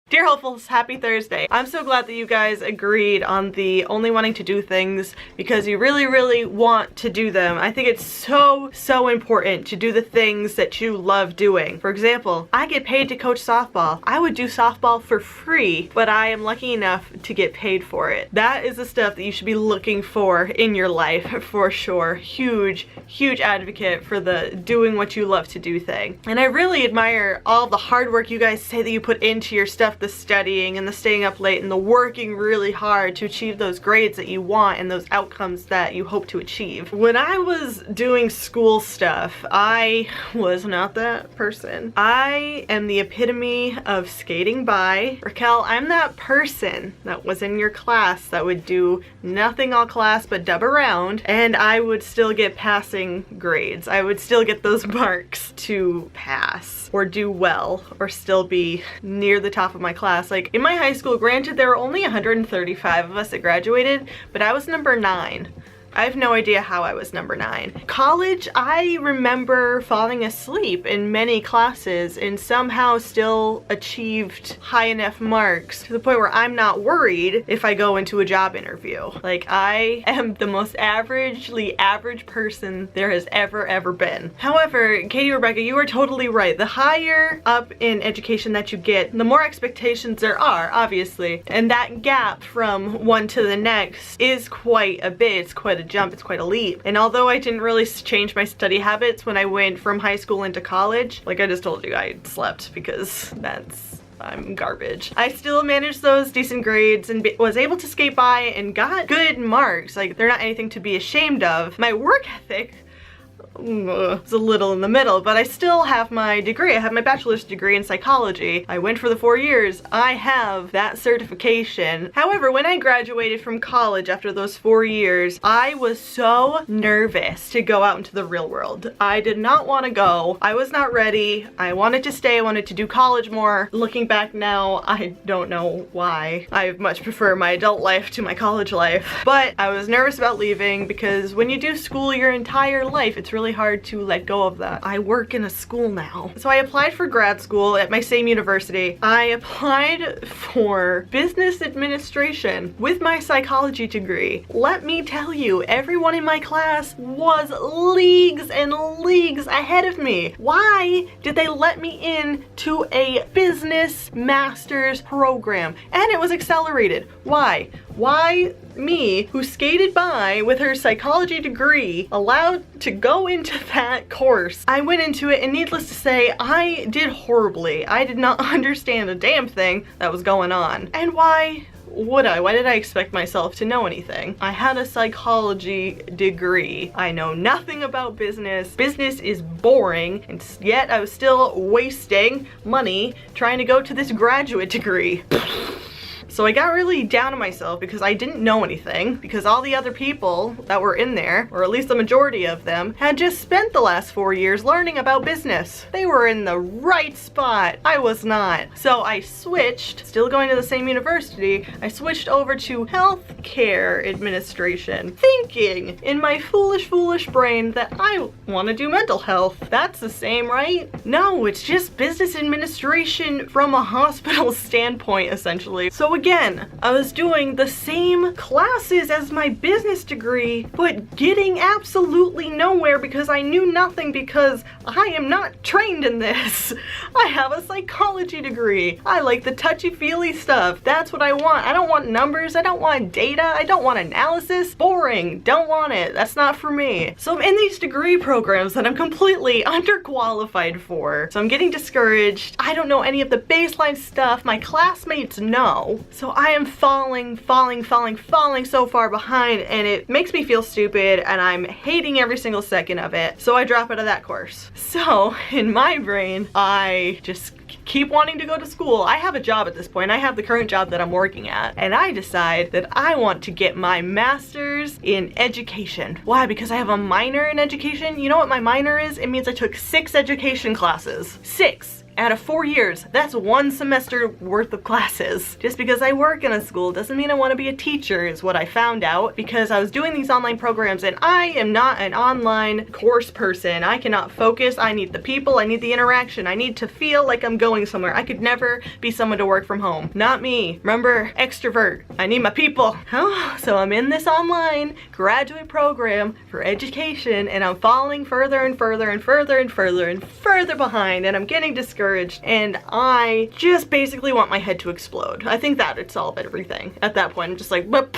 Dear hopefuls, happy Thursday. I'm so glad that you guys agreed on the only wanting to do things because you really want to do them. I think it's so important to do the things that you love doing. For example, I get paid to coach softball. I would do softball for free, but I am lucky enough to get paid for it. That is the stuff that you should be looking for in your life, for sure. Huge advocate for the doing what you love to do thing. And I really admire all the hard work you guys say that you put into your stuff, the studying and the staying up late and the working really hard to achieve those grades that you want and those outcomes that you hope to achieve. When I was doing school stuff, I was not that person. I am the epitome of skating by. Raquel, I'm that person that was in your class that would do nothing all class but dub around, and I would still get passing grades. I would still get those marks to pass or do well or still be near the top of my class. Like in my high school, granted there were only 135 of us that graduated, but I was number 9. I have no idea how I was number 9. College, I remember falling asleep in many classes and somehow still achieved high enough marks to the point where I'm not worried if I go into a job interview. Like, I am the most averagely average person there has ever been. However, Katie, Rebecca, you are totally right. The higher up in education that you get, the more expectations there are, obviously. And that gap from one to the next is quite a bit. It's quite a jump, it's quite a leap. And although I didn't really change my study habits when I went from high school into college, like I just told you, I slept because I'm garbage. I still managed those decent grades and was able to skate by and got good marks. Like, they're not anything to be ashamed of. My work ethic it's a little in the middle, but I still have my degree. I have my bachelor's degree in psychology. I went for the 4 years. I have that certification. However, when I graduated from college after those 4 years, I was so nervous to go out into the real world. I did not want to go. I was not ready. I wanted to stay. I wanted to do college more. Looking back now, I don't know why. I much prefer my adult life to my college life. But I was nervous about leaving because when you do school your entire life, it's really hard to let go of that. I work in a school now. So I applied for grad school at my same university. I applied for business administration with my psychology degree. Let me tell you, everyone in my class was leagues and leagues ahead of me. Why did they let me in to a business master's program? And it was accelerated. Why? Why me, who skated by with her psychology degree, allowed to go into that course? I went into it, and needless to say, I did horribly. I did not understand a damn thing that was going on. And why would I? Why did I expect myself to know anything? I had a psychology degree. I know nothing about business. Business is boring, and yet I was still wasting money trying to go to this graduate degree. So I got really down on myself because I didn't know anything, because all the other people that were in there, or at least the majority of them, had just spent the last 4 years learning about business. They were in the right spot. I was not. So I switched, still going to the same university, I switched over to healthcare administration, thinking in my foolish brain that I want to do mental health. That's the same, right? No, it's just business administration from a hospital standpoint, essentially. So again, I was doing the same classes as my business degree, but getting absolutely nowhere because I knew nothing, because I am not trained in this. I have a psychology degree. I like the touchy-feely stuff. That's what I want. I don't want numbers. I don't want data. I don't want analysis. Boring. Don't want it. That's not for me. So I'm in these degree programs that I'm completely underqualified for. So I'm getting discouraged. I don't know any of the baseline stuff. My classmates know. So I am falling so far behind, and it makes me feel stupid, and I'm hating every single second of it. So I drop out of that course. So in my brain, I just keep wanting to go to school. I have a job at this point. I have the current job that I'm working at, and I decide that I want to get my master's in education. Why? Because I have a minor in education. You know what my minor is? It means I took 6 education classes. 6. Out of 4 years, that's 1 semester worth of classes. Just because I work in a school doesn't mean I want to be a teacher, is what I found out, because I was doing these online programs and I am not an online course person. I cannot focus. I need the people. I need the interaction. I need to feel like I'm going somewhere. I could never be someone to work from home. Not me. Remember, extrovert. I need my people. Oh, so I'm in this online graduate program for education and I'm falling further and further and further and further and further behind, and I'm getting discouraged, and I just basically want my head to explode. I think that would solve everything. At that point, I'm just like, but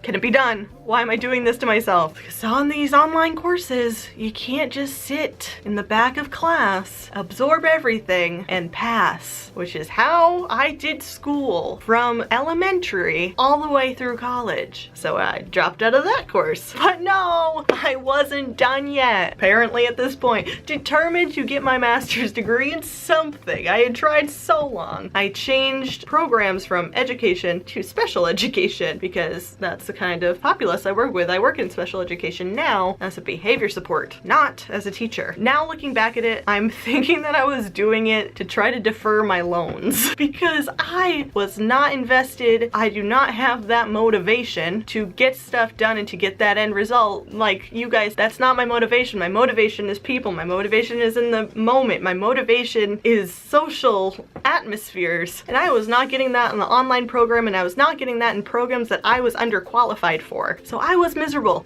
can it be done? Why am I doing this to myself? Because on these online courses, you can't just sit in the back of class, absorb everything, and pass, which is how I did school from elementary all the way through college. So I dropped out of that course. But no, I wasn't done yet. Apparently at this point, determined to get my master's degree in something. I had tried so long. I changed programs from education to special education because that's the kind of populace I work with. I work in special education now as a behavior support, not as a teacher. Now looking back at it, I'm thinking that I was doing it to try to defer my loans because I was not invested. I do not have that motivation to get stuff done and to get that end result. Like you guys, that's not my motivation. My motivation is people. My motivation is in the moment. My motivation is social atmospheres. And I was not getting that in the online program, and I was not getting that in programs that I was underqualified for. So I was miserable.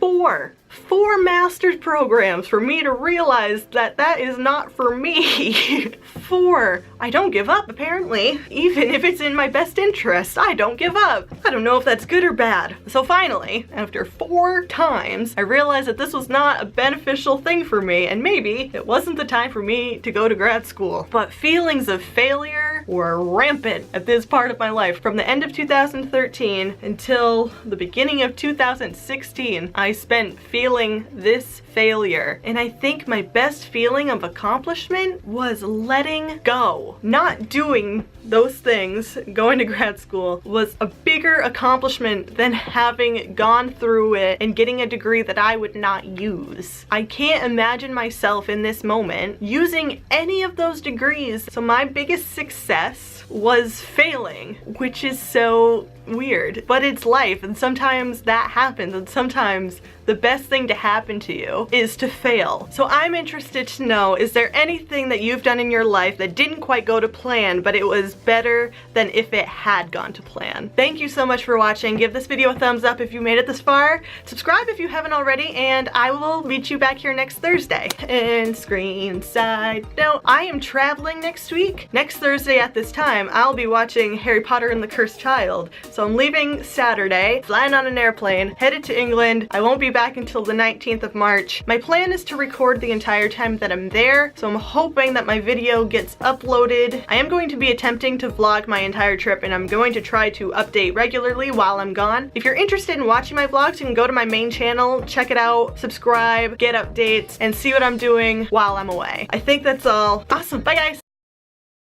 Four master's programs for me to realize that that is not for me. 4. I don't give up, apparently. Even if it's in my best interest, I don't give up. I don't know if that's good or bad. So finally, after 4 times, I realized that this was not a beneficial thing for me, and maybe it wasn't the time for me to go to grad school. But feelings of failure were rampant at this part of my life. From the end of 2013 until the beginning of 2016, I spent feeling this failure. And I think my best feeling of accomplishment was letting go. Not doing those things, going to grad school, was a bigger accomplishment than having gone through it and getting a degree that I would not use. I can't imagine myself in this moment using any of those degrees. So my biggest success was failing, which is so weird, but it's life, and sometimes that happens, and sometimes the best thing to happen to you is to fail. So I'm interested to know, is there anything that you've done in your life that didn't quite go to plan, but it was better than if it had gone to plan? Thank you so much for watching. Give this video a thumbs up if you made it this far. Subscribe if you haven't already, and I will meet you back here next Thursday. And screen side note, I am traveling next week. Next Thursday at this time, I'll be watching Harry Potter and the Cursed Child. So I'm leaving Saturday, flying on an airplane, headed to England. I won't be back until the 19th of March. My plan is to record the entire time that I'm there, so I'm hoping that my video gets uploaded. I am going to be attempting to vlog my entire trip, and I'm going to try to update regularly while I'm gone. If you're interested in watching my vlogs, you can go to my main channel, check it out, subscribe, get updates, and see what I'm doing while I'm away. I think that's all. Awesome. Bye guys!